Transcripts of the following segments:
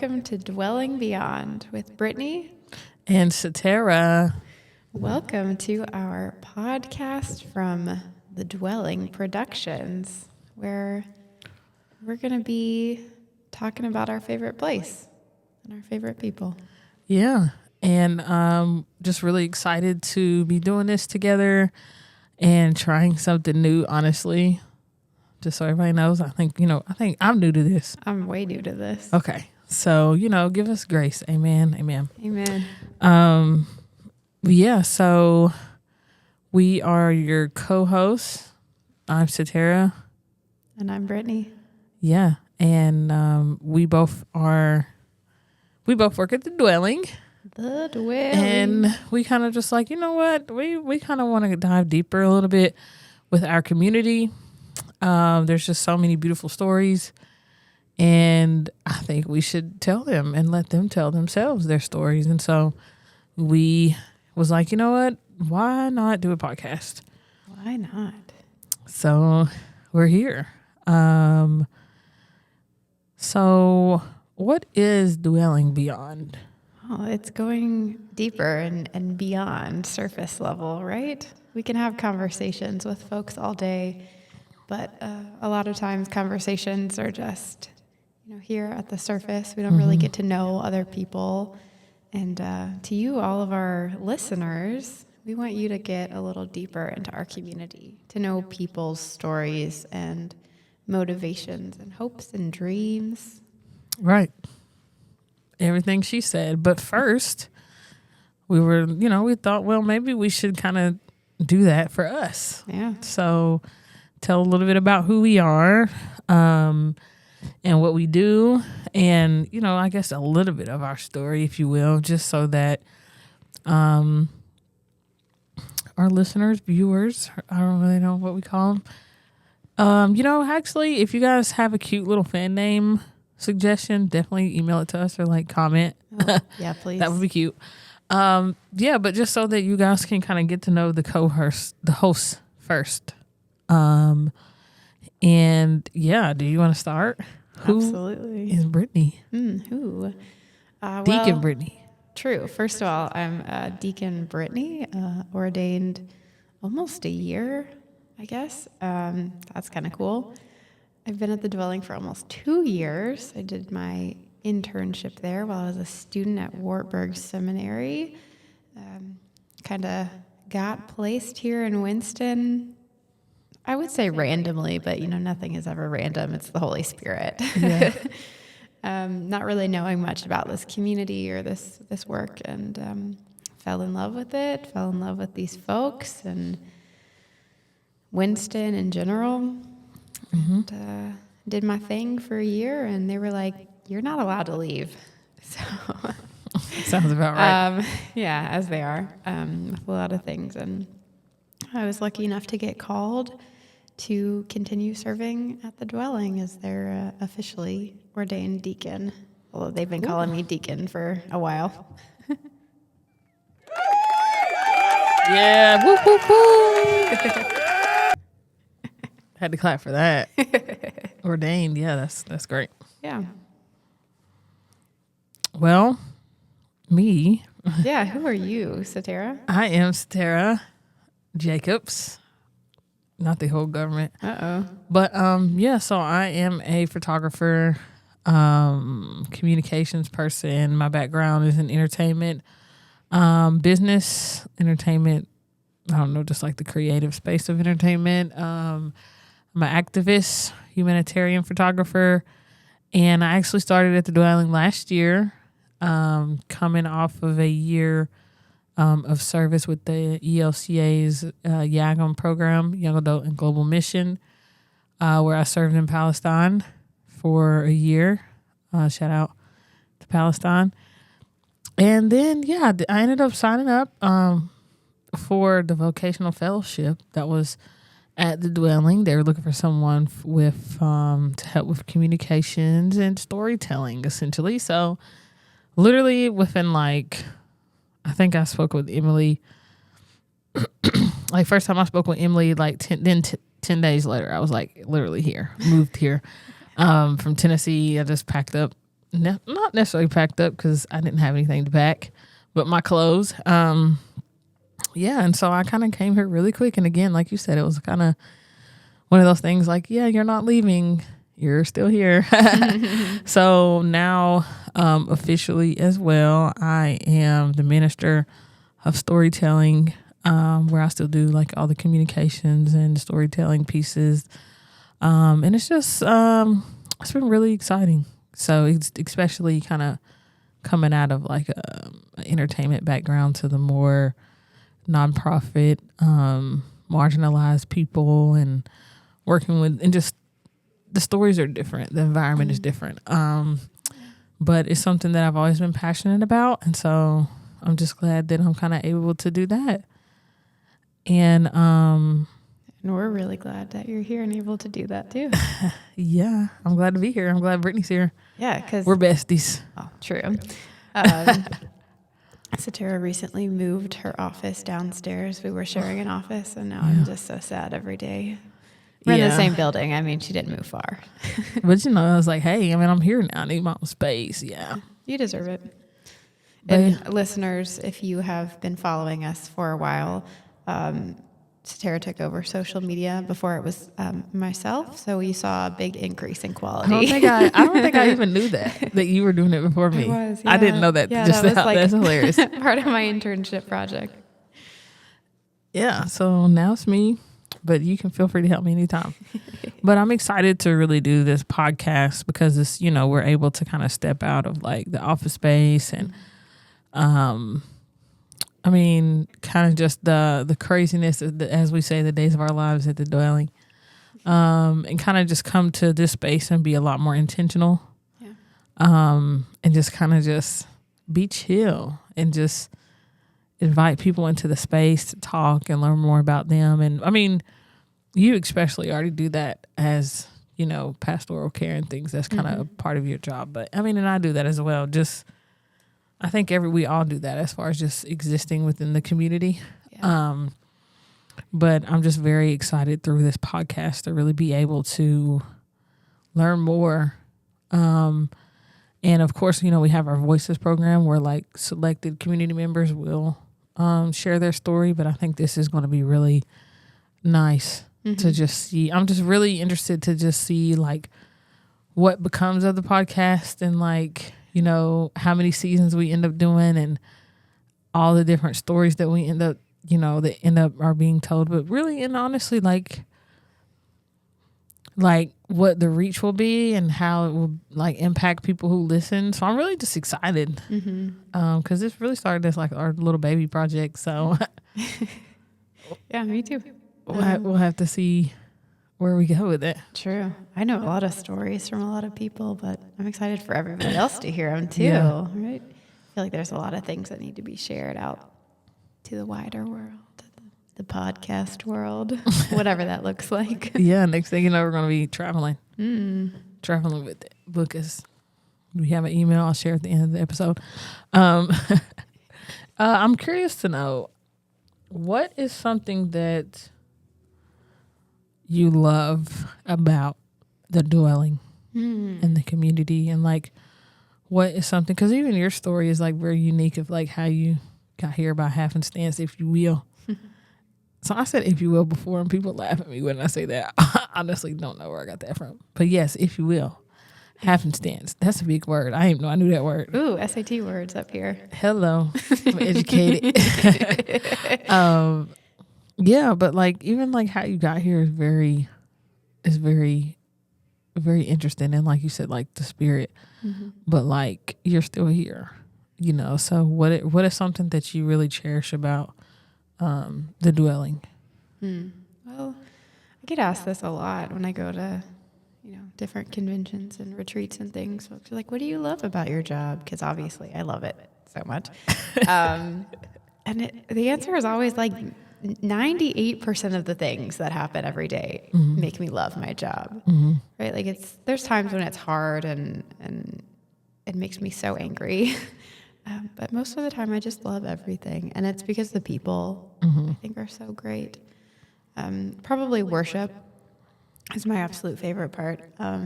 welcome to Dwelling Beyond with Brittany and Satara. Welcome to our podcast from the Dwelling Productions, where we're going to be talking about our favorite place and our favorite people. Yeah, and just really excited to be doing this together and trying something new, honestly. Just so everybody knows, I think I'm new to this. I'm way new to this. Okay. So, give us grace. Amen. Amen. Amen. Yeah, so we are your co-hosts. I'm Satara. And I'm Brittany. Yeah. And we both work at the Dwelling. The Dwelling. And we kind of just like, you know what? We kind of want to dive deeper a little bit with our community. There's just so many beautiful stories, and I think we should tell them and let them tell themselves their stories. And so we was like, you know what? Why not do a podcast? Why not? So we're here. So what is Dwelling Beyond? Oh, it's going deeper and beyond surface level, right? We can have conversations with folks all day, but a lot of times conversations are just, here at the surface. We don't really get to know other people. And to you, all of our listeners, we want you to get a little deeper into our community, to know people's stories and motivations and hopes and dreams. Right. Everything she said. But first, we thought, well, maybe we should kind of do that for us. Yeah. So tell a little bit about who we are, and what we do, and, I guess a little bit of our story, if you will, just so that our listeners, viewers, I don't really know what we call them. Actually, if you guys have a cute little fan name suggestion, definitely email it to us or comment. Oh, yeah, please. That would be cute. But just so that you guys can kind of get to know the hosts first. Do you want to start? Absolutely. Who is Brittany? Who? Deacon Brittany. True. First of all, I'm Deacon Brittany, ordained almost a year, I guess. That's kind of cool. I've been at the Dwelling for almost 2 years. I did my internship there while I was a student at Wartburg Seminary. Kind of got placed here in Winston, I would say randomly, but nothing is ever random. It's the Holy Spirit. Yeah. Not really knowing much about this community or this work, and fell in love with it, fell in love with these folks and Winston in general. And, did my thing for a year, and they were like, "You're not allowed to leave." So sounds about right. Yeah, as they are, with a lot of things. And I was lucky enough to get called to continue serving at the Dwelling as their officially ordained deacon, although they've been calling me deacon for a while. Yeah, woo, woo, woo. Had to clap for that. Ordained, yeah, that's great. Yeah. Well, me. Yeah, who are you, Satara? I am Satara Jacobs. Not the whole government. Uh-oh. But so I am a photographer, communications person. My background is in entertainment, business, entertainment. I don't know, just like the creative space of entertainment. I'm an activist, humanitarian photographer, and I actually started at the Dwelling last year, coming off of a year of service with the ELCA's YAGM program, Young Adult and Global Mission, where I served in Palestine for a year. Shout out to Palestine. And then, I ended up signing up for the vocational fellowship that was at the Dwelling. They were looking for someone with to help with communications and storytelling, essentially. So literally within I think I spoke with Emily. First time I spoke with Emily, 10 days later, I was literally here, moved here from Tennessee. I just packed up not necessarily packed up because I didn't have anything to pack, but my clothes. Yeah, and so I kind of came here really quick. And again, like you said, it was kind of one of those things like, yeah, you're not leaving. You're still here. So now, officially as well, I am the minister of storytelling, where I still do like all the communications and storytelling pieces. And it's just, it's been really exciting. So it's especially kind of coming out of like an entertainment background to the more nonprofit, marginalized people and working with, and just the stories are different. The environment is different. But it's something that I've always been passionate about. And so I'm just glad that I'm kind of able to do that. And we're really glad that you're here and able to do that too. yeah, I'm glad to be here. I'm glad Brittany's here. Yeah, because we're besties. Oh, true. Satara recently moved her office downstairs. We were sharing an office, and now I'm just so sad every day. We're in the same building. I mean, she didn't move far. But I was like, hey, I'm here now. I need my own space. Yeah. You deserve it. And listeners, if you have been following us for a while, Satara took over social media. Before it was myself, so we saw a big increase in quality. I don't think I even knew that you were doing it before me. I didn't know that. Yeah, just that was that's hilarious. Part of my internship project. Yeah, so now it's me, but you can feel free to help me anytime. But I'm excited to really do this podcast because it's, we're able to kind of step out of like the office space and, I mean, kind of just the craziness, as we say, the days of our lives at the dwelling, and kind of just come to this space and be a lot more intentional, and just kind of just be chill and just invite people into the space to talk and learn more about them. And I mean, you especially already do that as, pastoral care and things. That's kind of a part of your job. But I mean, and I do that as well. Just, I think we all do that as far as just existing within the community. Yeah. But I'm just very excited through this podcast to really be able to learn more. And of course, we have our Voices program where like selected community members will share their story. But I think this is going to be really nice to just see. I'm just really interested to just see like what becomes of the podcast and like, how many seasons we end up doing and all the different stories that we end up, that end up are being told. But really and honestly, like what the reach will be and how it will like impact people who listen. So I'm really just excited because this really started as like our little baby project. So yeah, me too. We'll have to see where we go with it. True. I know a lot of stories from a lot of people, but I'm excited for everybody else to hear them too. Yeah. Right? I feel like there's a lot of things that need to be shared out to the wider world, the podcast world, whatever that looks like. Yeah. Next thing you know, we're going to be traveling. Traveling with it. Lucas. We have an email I'll share at the end of the episode. I'm curious to know, what is something that you love about the dwelling and the community, and like what is something, because even your story is like very unique of like how you got here by happenstance, if you will. So I said if you will before and people laugh at me when I say that. I honestly don't know where I got that from, but yes, if you will, happenstance, that's a big word. I didn't know I knew that word. Ooh, SAT words up here. Hello. I'm educated. Yeah, but like even like how you got here is very, very interesting. And like you said, like the spirit, but like you're still here, so what is something that you really cherish about the dwelling? Well, I get asked this a lot when I go to, different conventions and retreats and things. Folks are like, what do you love about your job? Because obviously I love it so much. And the answer is always like 98% of the things that happen every day make me love my job, right? Like there's times when it's hard and it makes me so angry. But most of the time I just love everything. And it's because the people I think are so great. Probably worship. is my absolute favorite part,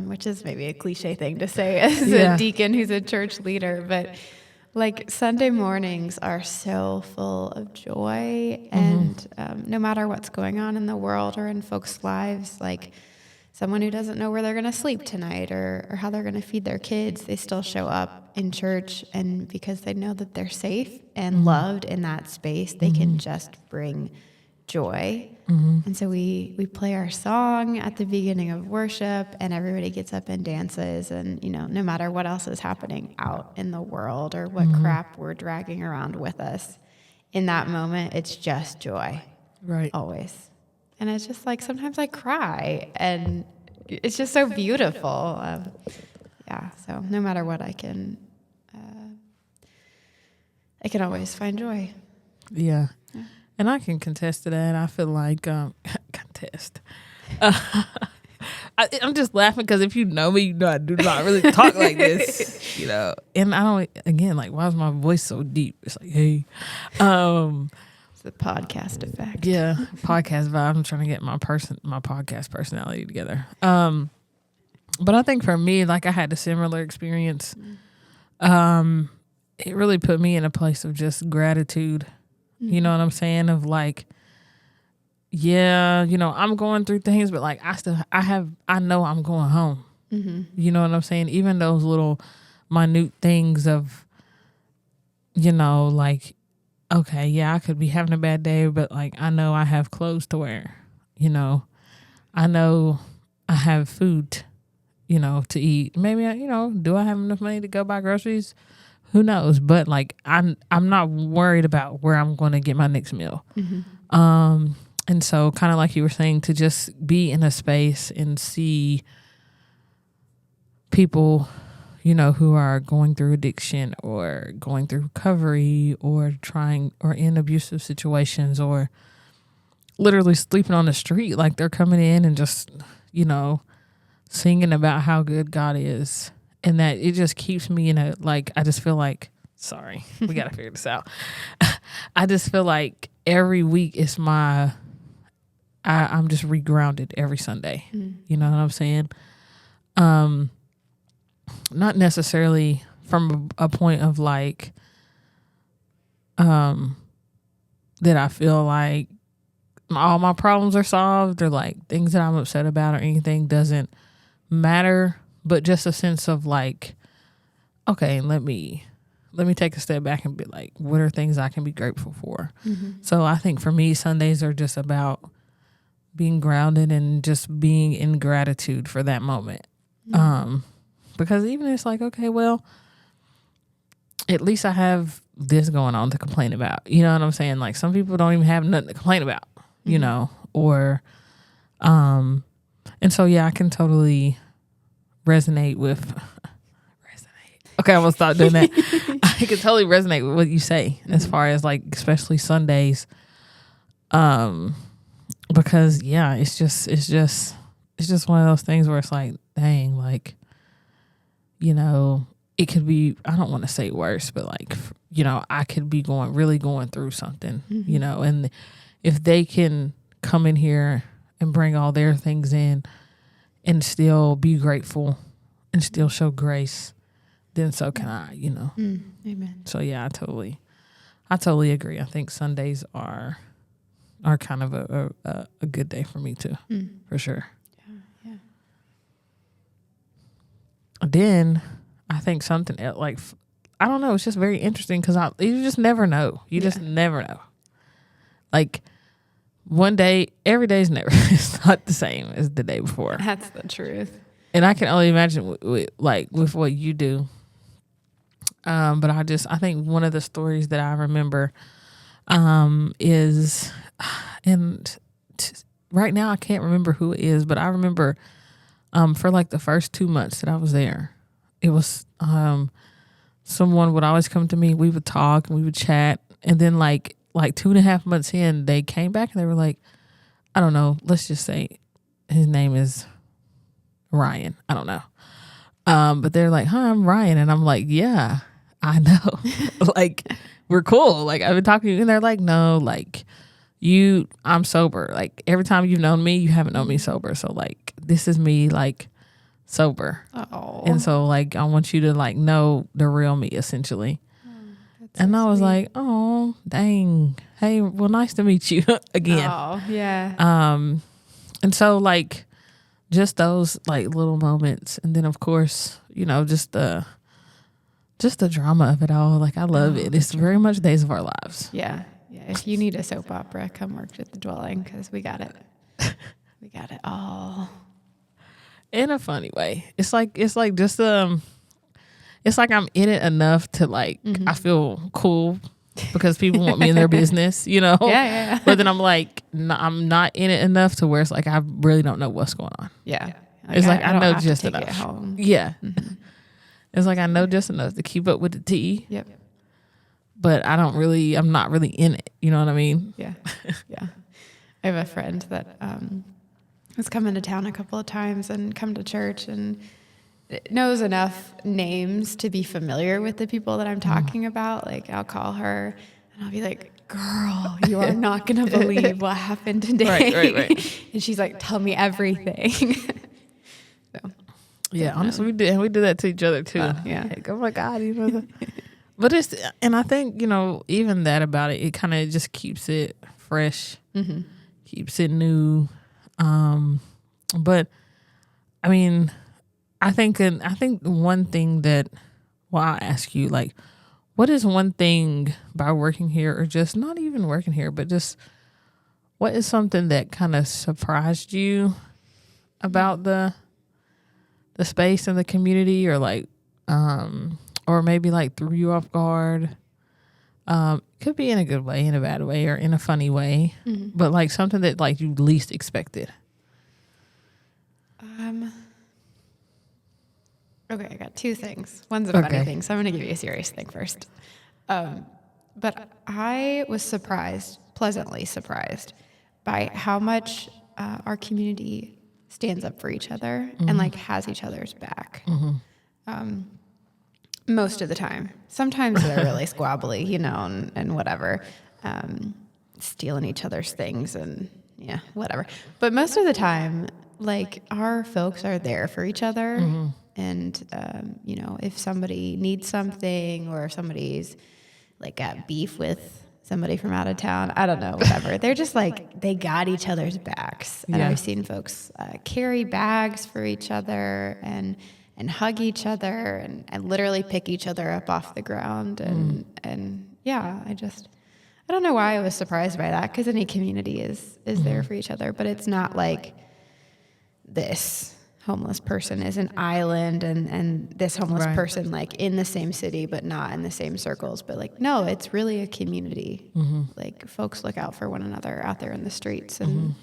which is maybe a cliche thing to say as Yeah. a deacon who's a church leader, but like Sunday mornings are so full of joy, and no matter what's going on in the world or in folks' lives, like someone who doesn't know where they're going to sleep tonight or how they're going to feed their kids, they still show up in church, and because they know that they're safe and loved in that space, they can just bring joy. And so we play our song at the beginning of worship, and everybody gets up and dances, and no matter what else is happening out in the world or what crap we're dragging around with us, in that moment it's just joy. Right. Always. And it's just like sometimes I cry, and it's just so beautiful. So no matter what, I can always find joy. Yeah. And I can contest to that. I feel like contest. I'm just laughing because if you know me, you know I do not really talk like this, And I don't, again, like, why is my voice so deep? It's like, hey. It's the podcast effect. Yeah, podcast vibe. I'm trying to get my podcast personality together. But I think for me, like, I had a similar experience. It really put me in a place of just gratitude. You know what I'm saying? Of like, yeah, I'm going through things, but like I know I'm going home. You know what I'm saying? Even those little minute things of, like, okay, yeah, I could be having a bad day, but like, I know I have clothes to wear, I know I have food, to eat. Maybe, do I have enough money to go buy groceries? Who knows? But like, I'm not worried about where I'm going to get my next meal. And so kind of like you were saying, to just be in a space and see people, who are going through addiction or going through recovery or or in abusive situations or literally sleeping on the street. Like, they're coming in and just, singing about how good God is. And that it just keeps me in I just feel like, sorry, we got to figure this out. I just feel like every week is I'm just regrounded every Sunday. You know what I'm saying? Not necessarily from a point of like, that I feel like all my problems are solved or like things that I'm upset about or anything doesn't matter. But just a sense of like, okay, let me take a step back and be like, what are things I can be grateful for? So I think for me, Sundays are just about being grounded and just being in gratitude for that moment. Because even it's like, okay, well, at least I have this going on to complain about. You know what I'm saying? Like, some people don't even have nothing to complain about, or, and so, yeah, I can totally resonate with okay, I'm gonna stop doing that. I can totally resonate with what you say as far as like, especially Sundays, because yeah, it's just one of those things where it's like, dang, like, it could be, I don't want to say worse, but like, I could be really going through something, and if they can come in here and bring all their things in and still be grateful and still show grace, then so can I, Amen. So yeah, I totally agree. I think Sundays are kind of a good day for me too, for sure. Yeah. Then I think something else, like, I don't know, it's just very interesting because you just never know. You just never know. Like, one day, every day's never, it's not the same as the day before. That's the truth. And I can only imagine with what you do. But I think one of the stories that I remember is, and right now I can't remember who it is, but I remember for like the first 2 months that I was there, it was someone would always come to me. We would talk and we would chat, and then like 2.5 months in, they came back and they were like, I don't know, let's just say his name is Ryan. I don't know. But they're like, hi, I'm Ryan. And I'm like, yeah, I know. Like, we're cool. Like, I've been talking to you. And they're like, no, like, I'm sober. Like every time you've known me, you haven't known me sober. So like this is me like sober. Oh. And so like I want you to like know the real me essentially. That's so I was sweet. like, oh, dang. Hey, well, nice to meet you again. Oh, yeah. And so like just those like little moments, and then of course, just the drama of it all. Like I love it. It's very much days of our lives. Yeah. Yeah. If you need a soap opera, come work at the dwelling because we got it. We got it all. In a funny way. It's like just it's like I'm in it enough to like I feel cool because people want me in their business, Yeah. But then I'm like, I'm not in it enough to where it's like I really don't know what's going on. Yeah. It's like I don't know have to just take enough. it home. Yeah. It's like I know just enough to keep up with the tea. Yep. But I'm not really in it. You know what I mean? Yeah. Yeah. I have a friend that has come into town a couple of times and come to church and knows enough names to be familiar with the people that I'm talking about. Like I'll call her and I'll be like, girl, you are not going to believe what happened today. Right. And she's like, tell me everything. So, Yeah, honestly, we do that to each other too. yeah. Like, oh my God, But and I think, even that about it kind of just keeps it fresh, keeps it new. But I mean, I think one thing that, I'll ask you, like, what is one thing by working here, or just not even working here, but just what is something that kind of surprised you about the space and the community, or like, or maybe like threw you off guard? Could be in a good way, in a bad way, or in a funny way, but like something that like you least expected. Okay, I got two things. One's a funny Okay. thing, so I'm going to give you a serious thing first. But I was pleasantly surprised by how much our community stands up for each other and like has each other's back. Most of the time. Sometimes they're really squabbly, and whatever, stealing each other's things and whatever. But most of the time, like our folks are there for each other. And, if somebody needs something, or if somebody's like got beef with somebody from out of town, I don't know, whatever. They're just like, they got each other's backs. And Yeah. I've seen folks carry bags for each other and hug each other and literally pick each other up off the ground. And yeah, I don't know why I was surprised by that, because any community is there for each other, but it's not like this homeless person is an island and this homeless Right. person like in the same city but not in the same circles. But like, no, it's really a community. Like folks look out for one another out there in the streets, and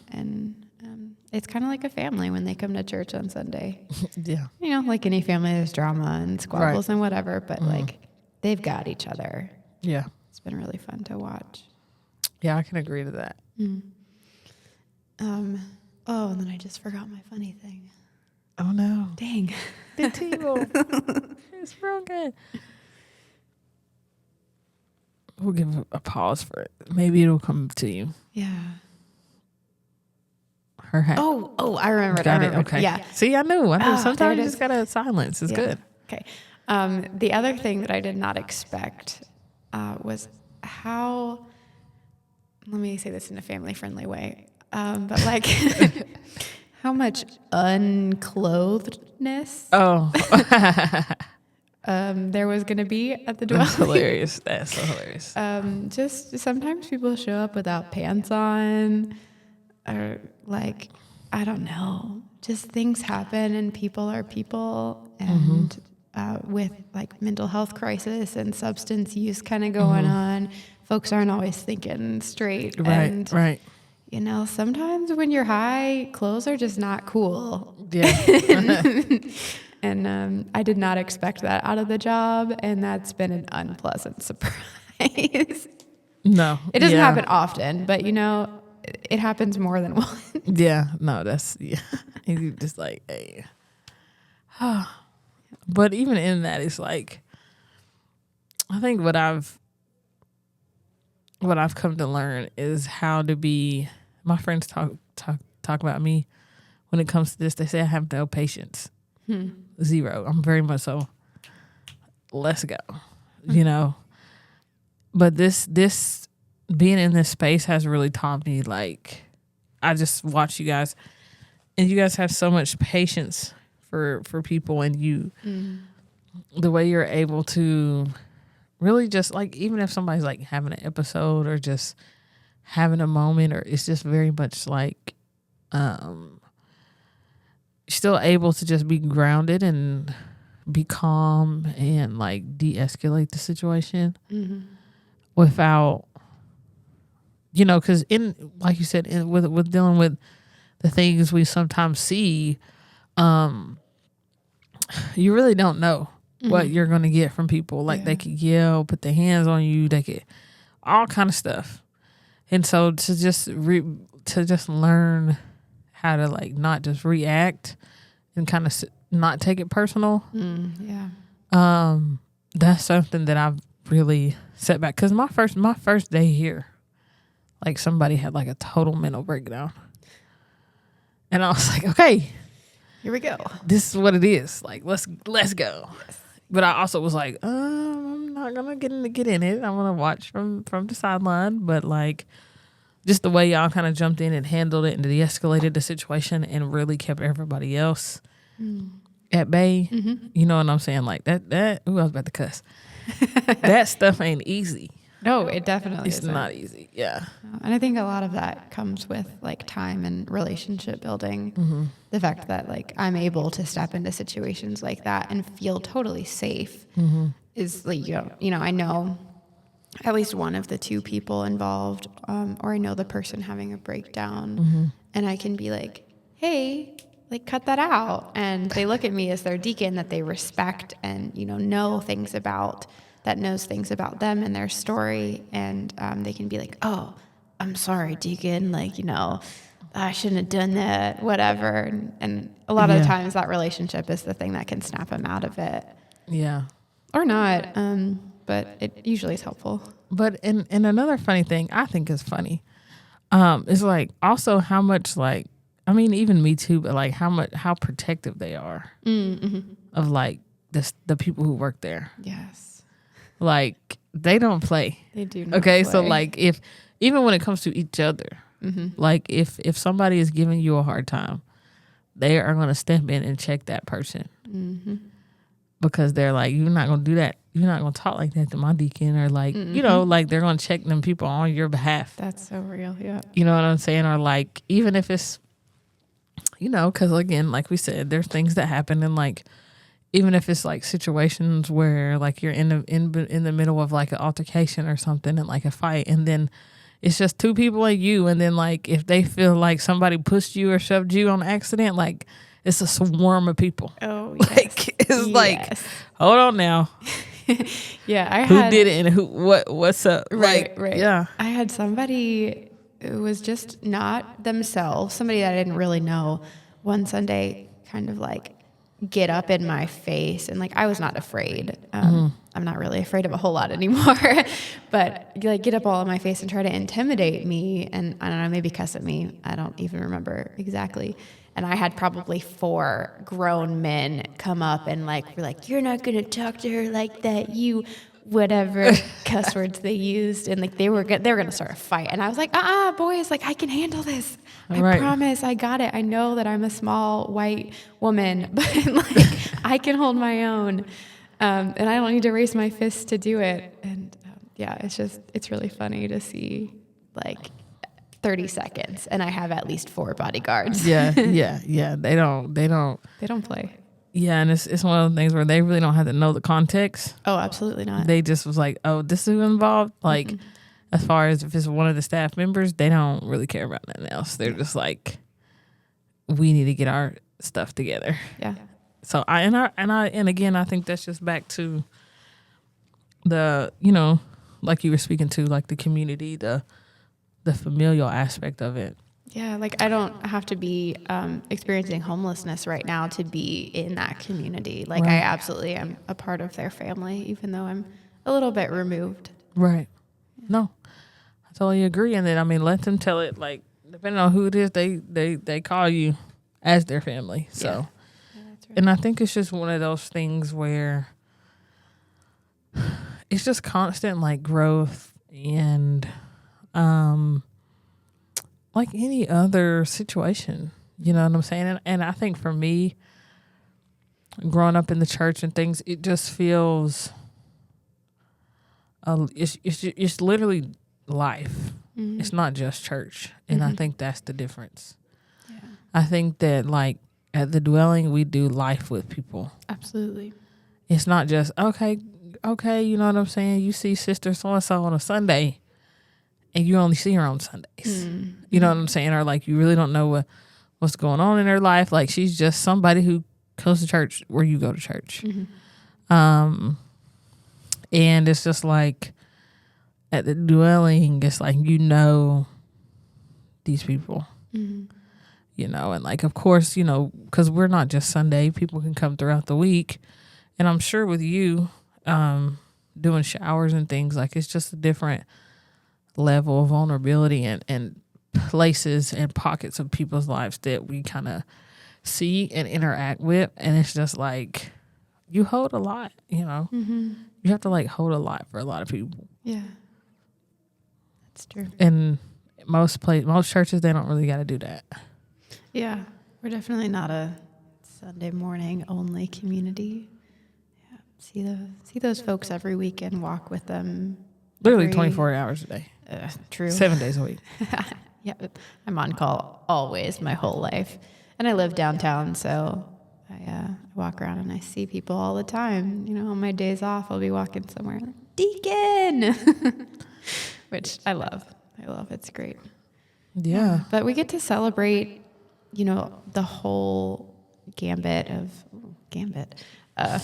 it's kind of like a family when they come to church on Sunday. Yeah. Like any family, there's drama and squabbles and whatever, but like they've got each other. Yeah. It's been really fun to watch. Yeah, I can agree to that. Oh, and then I just forgot my funny thing. Oh no. Dang. The table. It's broken. We'll give a pause for it. Maybe it'll come to you. Yeah. Her hat. Oh, I remembered. Got it. Okay. Yeah. See, I knew. there Sometimes it you is. just gotta silence. It's Yeah. good. Okay. The other thing that I did not expect was how, let me say this in a family-friendly way, but like how much unclothedness Oh, there was going to be at the that's dwelling. hilarious. That's so hilarious. Just sometimes people show up without pants on, or like, I don't know, just things happen and people are people, and with like mental health crisis and substance use kind of going on, folks aren't always thinking straight. And, Right. Sometimes when you're high, clothes are just not cool. Yeah. And I did not expect that out of the job, and that's been an unpleasant surprise. No. It doesn't yeah. happen often, but it happens more than once. Yeah. No, that's, yeah. You just like, hey. But even in that, it's like, I think what I've what I've come to learn is how to be. My friends talk about me when it comes to this. They say I have no patience. Zero. I'm very much so. Let's go. You know. But this being in this space has really taught me, like, I just watch you guys, and you guys have so much patience for people, and you, the way you're able to really just, like, even if somebody's like having an episode or just having a moment, or it's just very much like, still able to just be grounded and be calm and like de-escalate the situation without, you know, because in, like you said, with dealing with the things we sometimes see, you really don't know what you're going to get from people. Like they could yell, put their hands on you, they could all kind of stuff. And so to just learn how to, like, not just react and kind of not take it personal. That's something that I've really set back. Because my first day here, like, somebody had like a total mental breakdown. And I was like, okay, here we go. This is what it is. Like, let's go. Yes. But I also was like, I'm not gonna get in it. I'm gonna watch from the sideline. But like, just the way y'all kind of jumped in and handled it and de-escalated the situation and really kept everybody else at bay. You know what I'm saying? Like that. Ooh, I was about to cuss. That stuff ain't easy. No, it definitely it's isn't. not easy. Yeah. And I think a lot of that comes with, like, time and relationship building. The fact that, like, I'm able to step into situations like that and feel totally safe is, like, you know, I know at least one of the two people involved, or I know the person having a breakdown, and I can be like, hey, like, cut that out. And they look at me as their deacon that they respect and, you know things about, that knows things about them and their story. And they can be like, oh, I'm sorry, deacon. Like, you know, I shouldn't have done that, whatever. And a lot of the times that relationship is the thing that can snap them out of it. Yeah. Or not. But it usually is helpful. But and another funny thing I think is funny is, like, also how much, like, I mean, even me too, but, like, how protective they are of, like, the people who work there. Yes. Like, they don't play. They do not Okay, play. so, like, if even when it comes to each other, like, if somebody is giving you a hard time, they are going to step in and check that person. Because they're like, you're not going to do that. You're not going to talk like that to my deacon, or, like, you know, like, they're going to check them people on your behalf. That's so real, yeah. You know what I'm saying? Or, like, even if it's, you know, because, again, like we said, there's things that happen, and, like, even if it's, like, situations where, like, you're in the middle of, like, an altercation or something, and, like, a fight, and then it's just two people and you, and then, like, if they feel like somebody pushed you or shoved you on accident, like, it's a swarm of people. Oh, yes. Like, it's like, hold on now. Yeah, who did it and what's up? Right, like, right. Yeah. I had somebody who was just not themselves, somebody that I didn't really know, one Sunday kind of, like, get up in my face, and, like, I was not afraid. I'm not really afraid of a whole lot anymore, but, like, get up all in my face and try to intimidate me, and I don't know, maybe cuss at me. I don't even remember exactly. And I had probably 4 grown men come up and, like, were like, you're not going to talk to her like that, you whatever cuss words they used, and, like, they were going to start a fight. And I was like, boys, like, I can handle this. I promise, I got it. I know that I'm a small white woman, but, like, I can hold my own, and I don't need to raise my fist to do it. And it's really funny to see, like, 30 seconds, and I have at least 4 bodyguards. Yeah. They don't play. Yeah, and it's one of the things where they really don't have to know the context. Oh, absolutely not. They just was like, oh, this is involved. Like, as far as if it's one of the staff members, they don't really care about nothing else. They're just like, we need to get our stuff together. Yeah. So and again, I think that's just back to the, you know, like you were speaking to, like, the community, the familial aspect of it. Yeah, like, I don't have to be experiencing homelessness right now to be in that community. Like, I absolutely am a part of their family, even though I'm a little bit removed. Right. No, totally agree. And then, I mean, let them tell it, like, depending on who it is, they call you as their family. So, Yeah, that's right. and I think it's just one of those things where it's just constant, like, growth and, like any other situation, you know what I'm saying? And I think for me, growing up in the church and things, it just feels, it's literally life. Mm-hmm. It's not just church. And I think that's the difference. Yeah, I think that, like, at the dwelling, we do life with people. absolutely. It's not just, okay, you know what I'm saying? You see sister so-and-so on a Sunday, and you only see her on Sundays. You know what I'm saying? Or, like, you really don't know what's going on in her life. Like, she's just somebody who goes to church where you go to church. And it's just like, at the dwelling, it's like, you know these people. You know, and, like, of course, you know, because we're not just Sunday. People can come throughout the week. And I'm sure with you doing showers and things, like, it's just a different level of vulnerability and places and pockets of people's lives that we kind of see and interact with. And it's just like, you hold a lot, you know. You have to, like, hold a lot for a lot of people. Yeah, that's true. And most churches, they don't really got to do that. Yeah, we're definitely not a Sunday morning only community. Yeah, see those folks every week and walk with them. Literally 24 hours a day. True. 7 days a week. Yeah, I'm on call always my whole life. And I live downtown, so I walk around and I see people all the time. You know, on my days off, I'll be walking somewhere. Deacon! Which I love. It's great. Yeah. But we get to celebrate, you know, the whole gambit.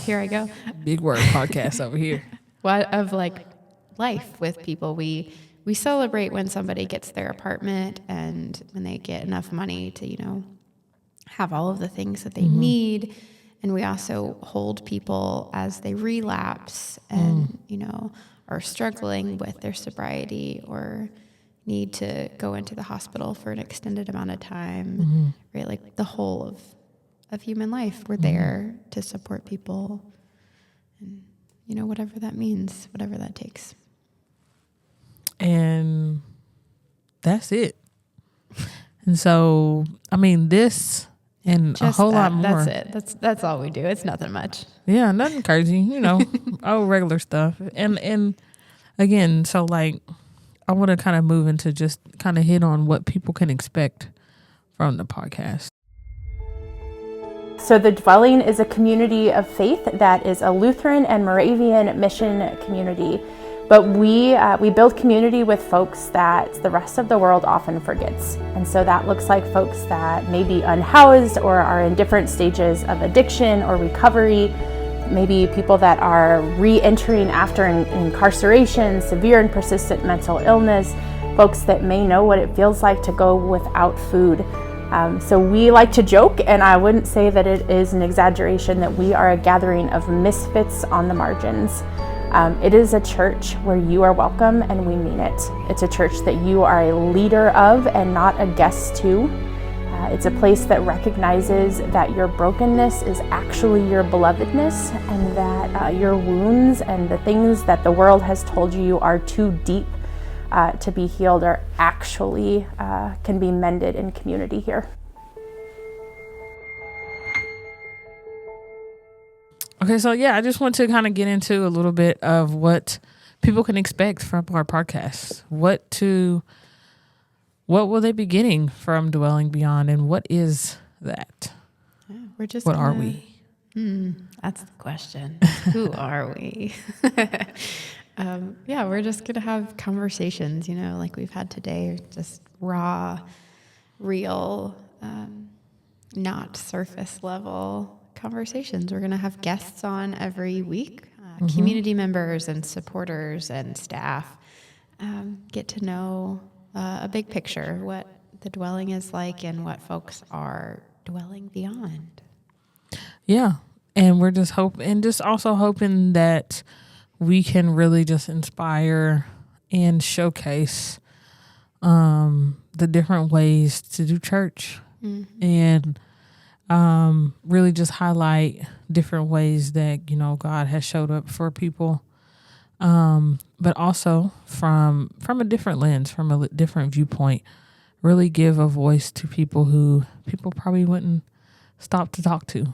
Here I go. Big word podcast over here. Of like life with people. We celebrate when somebody gets their apartment and when they get enough money to, you know, have all of the things that they need. And we also hold people as they relapse and, you know, are struggling with their sobriety or need to go into the hospital for an extended amount of time. Right? Like the whole of human life. We're there to support people and, you know, whatever that means, whatever that takes. And that's it. And so, I mean, this and Just a whole lot more. That's it. That's all we do. It's nothing much. Yeah, nothing crazy, you know, all regular stuff. And again, so, like, I want to kind of move into just kind of hit on what people can expect from the podcast. So the Dwelling is a community of faith that is a Lutheran and Moravian mission community. But we build community with folks that the rest of the world often forgets. And so that looks like folks that may be unhoused or are in different stages of addiction or recovery, maybe people that are re-entering after incarceration, severe and persistent mental illness, folks that may know what it feels like to go without food. So we like to joke, and I wouldn't say that it is an exaggeration, that we are a gathering of misfits on the margins. It is a church where you are welcome, and we mean it. It's a church that you are a leader of and not a guest to. It's a place that recognizes that your brokenness is actually your belovedness, and that your wounds and the things that the world has told you are too deep to be healed are actually can be mended in community here. Okay, so yeah, I just want to kind of get into a little bit of what people can expect from our podcast. What will they be getting from Dwelling Beyond, and what is that? Yeah, we're just what are we? That's the question. Who are we? Yeah, we're just gonna have conversations, you know, like we've had today, just raw, real, not surface level conversations. We're going to have guests on every week, community members and supporters and staff, get to know a big picture, what the dwelling is like and what folks are dwelling beyond. Yeah. And we're just hoping that we can really just inspire and showcase the different ways to do church, and really just highlight different ways that, God has showed up for people, but also from a different lens, from a different viewpoint, really give a voice to people who people probably wouldn't stop to talk to.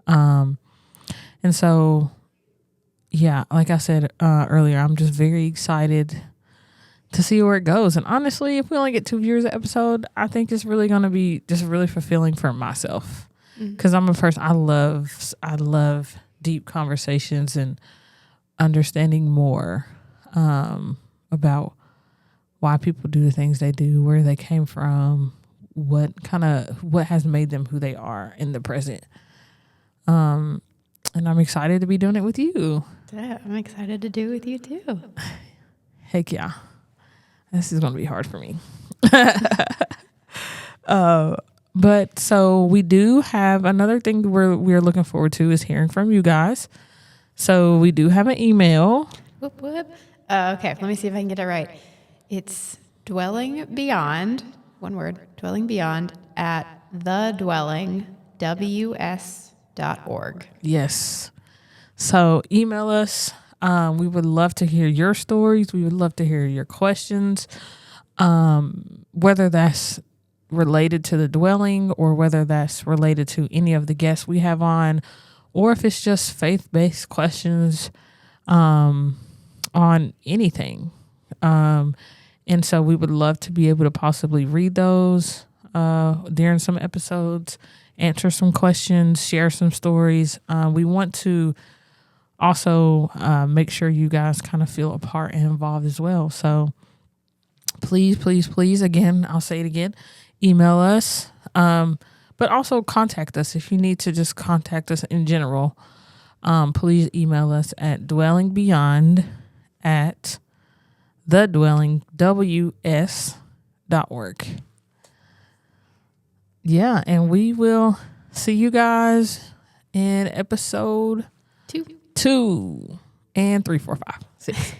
And so, yeah, like I said earlier, I'm just very excited to see where it goes. And honestly, if we only get 2 viewers an episode, I think it's really going to be just really fulfilling for myself. Because I'm a person, I love deep conversations and understanding more about why people do the things they do, where they came from, what has made them who they are in the present. And I'm excited to be doing it with you. Yeah, I'm excited to do it with you too. Heck yeah. This is going to be hard for me. But so we do have another thing we're looking forward to is hearing from you guys. So we do have an email. Whoop, whoop. Okay, let me see if I can get it right. It's dwelling beyond, one word, dwelling beyond at thedwellingws.org. Yes. So email us. We would love to hear your stories. We would love to hear your questions, whether that's related to the dwelling or whether that's related to any of the guests we have on, or if it's just faith-based questions on anything. And so we would love to be able to possibly read those during some episodes, answer some questions, share some stories. We want to also make sure you guys kind of feel a part and involved as well. So please, again, I'll say it again, email us, but also contact us. If you need to just contact us in general, please email us at dwellingBeyond@thedwellingws.org. Yeah, and we will see you guys in episode 2 and 3, 4, 5, 6.